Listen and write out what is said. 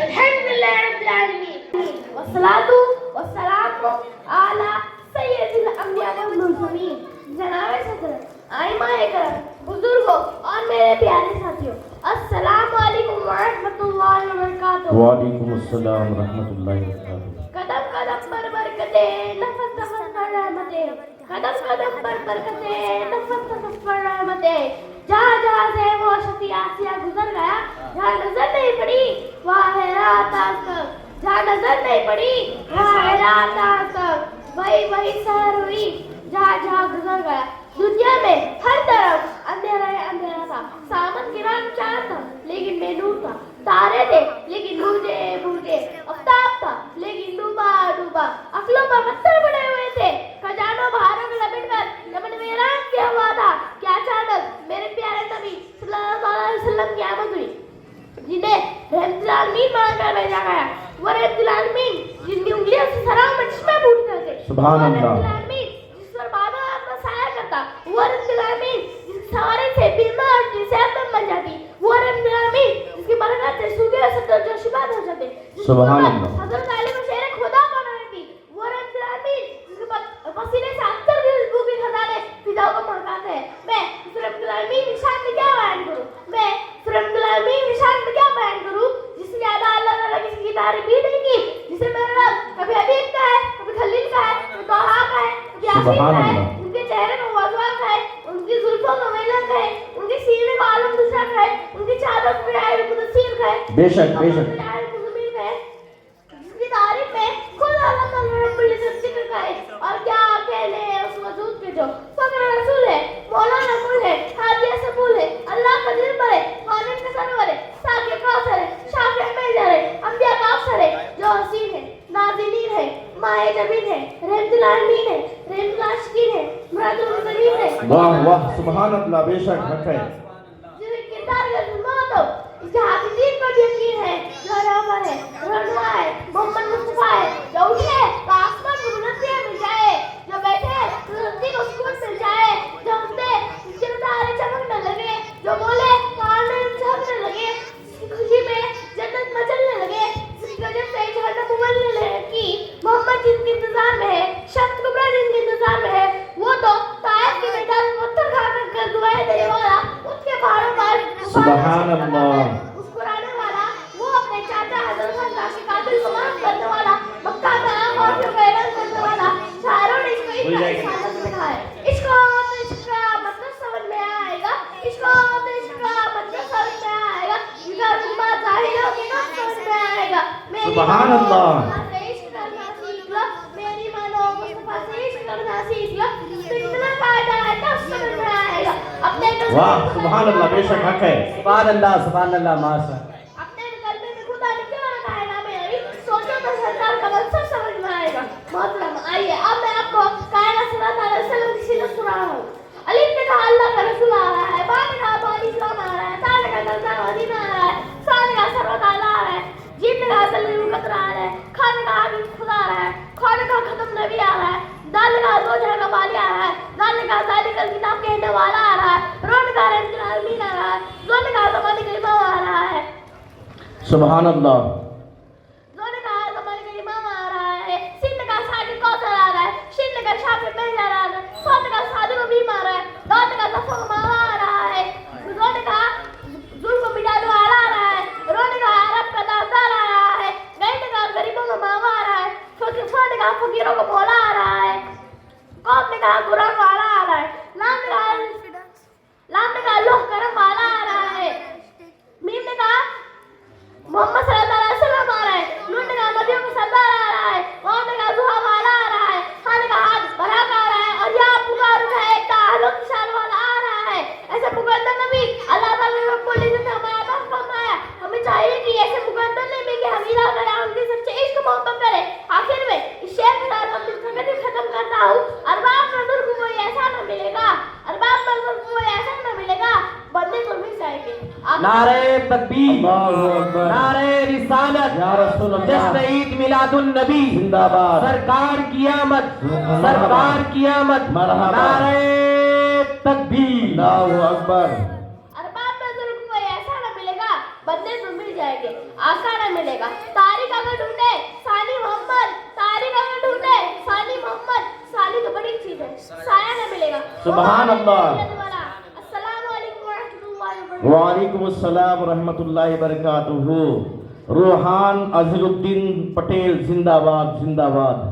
अल्हम्दुलिल्लाह रब्बिल आलमीन वस्सलातु वस्सलामु अला सय्यदिल अंबिया वल मुरसलीन। जनाब सदर, आइमाए करम, बुजुर्गों और मेरे प्यारे साथियों, अस्सलामु अलैकुम व रहमतुल्लाहि व बरकातुहू। वालेकुम अस्सलाम रहमतुल्लाहि व बरकातुहू। कदम कदम पर बरकतें, नफस नफस पर रहमतें, कदम कदम पर बरकतें, नफस नफस पर रहमतें। जहाँ जहाँ से वो शफी आसिया गुजर गया, जहाँ नजर नहीं पड़ी वहाँ है रात आज तक, जहाँ नजर नहीं पड़ी वहाँ है रात आज तक। वही वही सहर हुई जहाँ जहाँ गुजर गया। दुनिया में हर तरफ अंधेरा ही अंधेरा था। सामन की रात चांद था लेकिन बेनूर था। तारे थे लेकिन बूझे बूझे। आफ्ताब था लेकिन डूबा डूबा। अक्लों पर पत्थर पड़े हुए थे, खजानों बहारों में लपेट कर यमन वीरान किया हुआ था कि अचानक मेरे प्यारे नबी सल्लल्लाहु अलैहि वसल्लम की आमद हुई, जिन्हें रहमतुल आलमीन मानकर भेजा गया। वो रहमतुल आलमीन जिनकी उंगलियों से सराम में चश्मे फूटते थे। सुभान अल्लाह। रहमतुल आलमीन जिस पर बादल अपना साया करता। वो रहमतुल आलमीन जिस सवारी से बीमार और सेहतमंद बन जाती। वो रहमतुल आलमीन जिसकी बरकत से सूखे सत्तर जो शिफात हो जाते। सुभान अल्लाह। हज़रत अली को शेर खुदा बना रही थी। वो रहमतुल आलमीन जिसके पसीने से अक्सर भी खुशबू के खजाने फिजाओं को महकाते हैं। मैं इस रहमतुल आलमीन की शान में क्या बयान करूं? मैं इस रहमतुल आलमीन की शान में क्या बयान करूं जिससे ज्यादा अल्लाह ताला किसी की तारीफ भी नहीं की। जिसे मेरा रब कभी हबीब का है, कभी खलील का है, कभी तोहा का है, कभी यासीन का है। उनके चेहरे में वज़वा का है, उनकी जुल्फों में मैला का है, उनके सीने में आलम दूसरा का है, उनकी चादर में आए मुदस्सिर का है। बेशक बेशक। जिसकी तारीफ में खुद अल्लाह ताला रब्बुल इज्जत जिक्र करे। और क्या कहने उस वजूद के जो फकर रसूल है, मौलाना कुल है, हादिया सबूल है, अल्लाह का दिल पर है, खाने का सरवर है, साके कौसर है, शाफे मेजर है, अंबिया का अफसर है, जो हसीन है, नाज़िनीन है, माए जबीन है, रहमतुल आलमीन है, रहमतुल आशिकीन है, मुरादुल मुतरीन है। वाह वाह सुभान अल्लाह। बेशक हक है। जिसे किरदार का जुम्मत हो, इसे हाफिज़ीन पर भी यकीन है, जो रहबर है, रहनुमा है, मोहम्मद मुस्तफा है, जो उठे तो आसमान को बुलंदियां मिल जाए, जो बैठे तो धरती को सुकून मिल जाए, जो हंसे उसके तारे चमकने लगे, जो बोले तो आनंद झलकने लगे, जिसकी खुशी में जन्नत मचलने लगे, जिसकी गजब से जहन्नम उबलने लगी। मोहम्मद जिनके इंतजार में है, शख्स कुबरा जिनके इंतजार में है, वो तो ताइफ के मैदान में पत्थर खा कर दुआएं देने वाला, उसके पहाड़ों पर सुभान अल्लाह। मुस्कुराने वाला, वो अपने चाचा हज़रत हमजा के कातिल को माफ करने वाला, मक्का में आम औरतों का ऐलान करने वाला। शायरों ने इसको इतना इशारत में लिखा है। इसको तो इसका मतलब समझ में आएगा, इसको तो इसका मतलब समझ में आएगा, इधर गुमा जाहिलों की ना समझ में आएगा। सुभान अल्लाह। इश्क करना सीख लो, मेरी मानो मुस्तफा से इश्क करना सीख लो, तो इतना फायदा है तब समझ में आएगा। अपने वाह सुभान अल्लाह। बेशक हक है। सुभान अल्लाह माशा। अपने कल्बे में खुदा ने क्यों रखा है नाम अली, सोचो तो सरकार का मंसब समझ में आएगा। मोहतरम आइए अब मैं आपको कायनात सल्लल्लाहु अलैहि वसल्लम की सीरत सुना रहा हूँ। अली ने कहा अल्लाह का रसूल आ रहा है, बा ने कहा बानी इस्लाम आ रहा है, ता ने कहा दरजा मदीना आ रहा है, सा ने कहा सर्वत आला आ रहा है, जीन ने कहा सल्लल्लाहु अलैहि वसल्लम आ रहा है, खा ने कहा हबीब खुदा आ रहा है, खा ने कहा खत्म नबी आ रहा है, दाल ने कहा दो जगह का वाली आ रहा है, दाल ने कहा जालिकल किताब कहने वाला आ रहा है, रो ने कहा रहमतुल आलमीन आ रहा है, जो ने कहा ज़माने का इमाम आ रहा है। सुभान अल्लाह। जो ने कहा ज़माने का इमाम आ रहा है, सिन ने कहा साकिब कौसर आ रहा है, शिन ने कहा शाफे मेजर आ रहा है, साद ने कहा सादिक अमीम आ रहा है, दाद ने कहा ज़फ़र मावा आ रहा है, जो ने कहा जुल्फ़ मिजाज वाला आ रहा है, रो ने कहा अरब का दास्तान आ रहा है, गई ने कहा गरीबों का मावा आ रहा है, फकीर ने कहा फकीरों का मौला आ रहा है, कौम ने कहा कुरान वाला आ रहा है, लाम ने कहा लोह करम वाला आ रहा है, मीम ने कहा मोहम्मद सल्लल्लाहु अलैहि वसल्लम आ रहा है, नून ने कहा नबियों का सरदार आ रहा है, वाव ने कहा जुहा वाला आ रहा है, हा ने कहा आज बराक आ रहा है, और यहाँ पुकार उठा है ताहलुक शान वाला आ रहा है। ऐसे मुकद्दर नबी अल्लाह ताला ने रब्बुल इज्जत ने हमारा पास फरमाया। हमें चाहिए कि ऐसे मुकद्दर नबी के हमीरा करें, उनके सच्चे इश्क मोहब्बत करें। आखिर में इस शेर के साथ हम दिलखती खत्म करता हूँ। अरबाब नजर को कोई ऐसा न मिलेगा, अरबाब नजर को कोई ऐसा न मिलेगा, बंदे तो मिल जाएंगे। नारे तकबीर, अल्लाहु अकबर, नारे रिसालत, या रसूल अल्लाह, जश्न ईद मिलादुन नबी जिंदाबाद, सरकार की आमद, सरकार की आमद, मरहबा, नारे तकबीर, अल्लाहु अकबर। अरबाब नजर को कोई ऐसा न मिलेगा, बंदे तो मिल जाएंगे, आसाना मिलेगा। तारिक अगर ढूंढे सानी मोहम्मद, तारिक अगर ढूंढे सानी मोहम्मद, सानी तो बड़ी चीज है, साया ना मिलेगा। सुभान अल्लाह। अस्सलामु अलैकुम वरहमतुल्लाहि वबरकातुहू। वालेकुम अस्सलाम रहमतुल्लाहि बरकातुहू। रूहान अजहरुद्दीन पटेल जिंदाबाद जिंदाबाद।